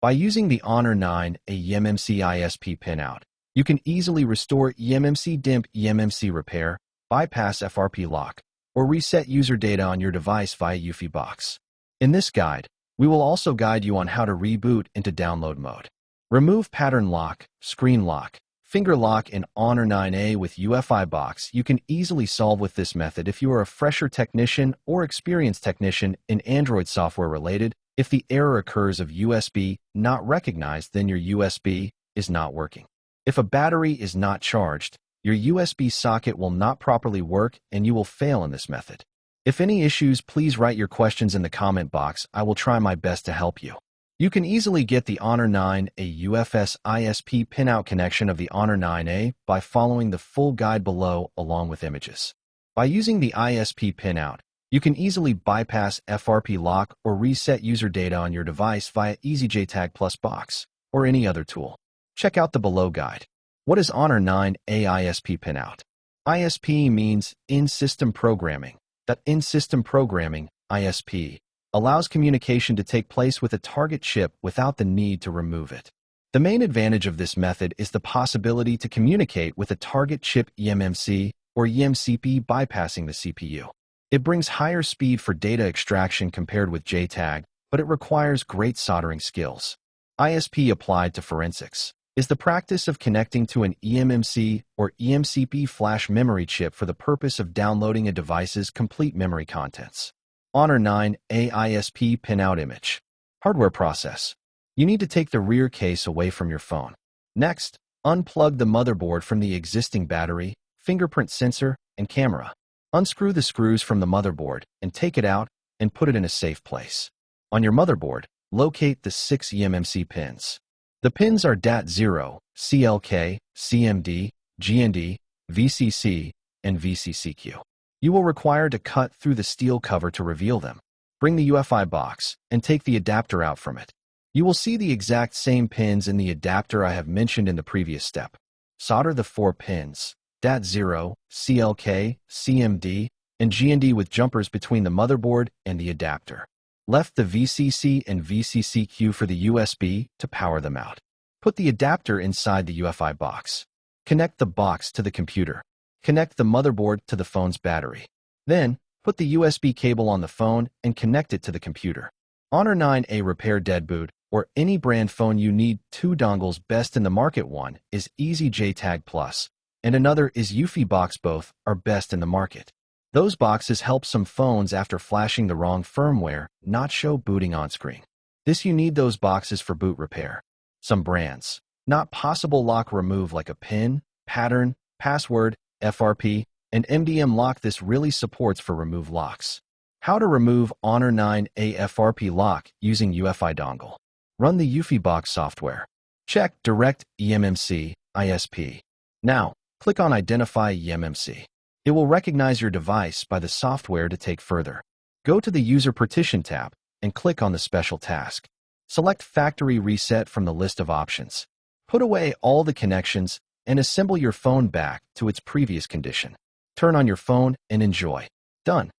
By using the Honor 9 EMMC ISP PinOUT, you can easily restore EMMC DIMP EMMC repair, bypass FRP lock, or reset user data on your device via UFI Box. In this guide, we will also guide you on how to reboot into download mode. Remove pattern lock, screen lock, finger lock in Honor 9A with UFI Box. You can easily solve with this method if you are a fresher technician or experienced technician in Android software related. If the error occurs of USB not recognized, then your USB is not working. If a battery is not charged, your USB socket will not properly work and you will fail in this method. If any issues, please write your questions in the comment box. I will try my best to help you. You can easily get the Honor 9 UFS ISP PinOUT connection of the Honor 9A by following the full guide below along with images. By using the ISP PinOUT, you can easily bypass FRP lock or reset user data on your device via EasyJTag Plus Box or any other tool. Check out the below guide. What is Honor 9A ISP PinOUT? ISP means in-system programming. That in-system programming, ISP, allows communication to take place with a target chip without the need to remove it. The main advantage of this method is the possibility to communicate with a target chip EMMC or EMCP bypassing the CPU. It brings higher speed for data extraction compared with JTAG, but it requires great soldering skills. ISP applied to forensics is the practice of connecting to an EMMC or EMCP flash memory chip for the purpose of downloading a device's complete memory contents. Honor 9 ISP PinOUT image. Hardware process. You need to take the rear case away from your phone. Next, unplug the motherboard from the existing battery, fingerprint sensor, and camera. Unscrew the screws from the motherboard and take it out and put it in a safe place. On your motherboard, locate the 6 EMMC pins. The pins are DAT0, CLK, CMD, GND, VCC, and VCCQ. You will require to cut through the steel cover to reveal them. Bring the UFI box and take the adapter out from it. You will see the exact same pins in the adapter I have mentioned in the previous step. Solder the 4 pins, DAT0, CLK, CMD, and GND with jumpers between the motherboard and the adapter. Left the VCC and VCCQ for the USB to power them out. Put the adapter inside the UFI box. Connect the box to the computer. Connect the motherboard to the phone's battery. Then, put the USB cable on the phone and connect it to the computer. Honor 9A repair deadboot or any brand phone. You need 2 dongles. Best in the market one is EasyJTag Plus, and another is UFI Box. Both are best in the market. Those boxes help some phones after flashing the wrong firmware not show booting on screen. You need those boxes for boot repair. Some brands, not possible lock remove like a pin, pattern, password, FRP, and MDM lock. This really supports for remove locks. How to remove Honor 9A FRP lock using UFI dongle. Run the UFI Box software. Check Direct EMMC ISP. Now, click on Identify EMMC. It will recognize your device by the software to take further. Go to the User Partition tab and click on the Special Task. Select Factory Reset from the list of options. Put away all the connections and assemble your phone back to its previous condition. Turn on your phone and enjoy. Done.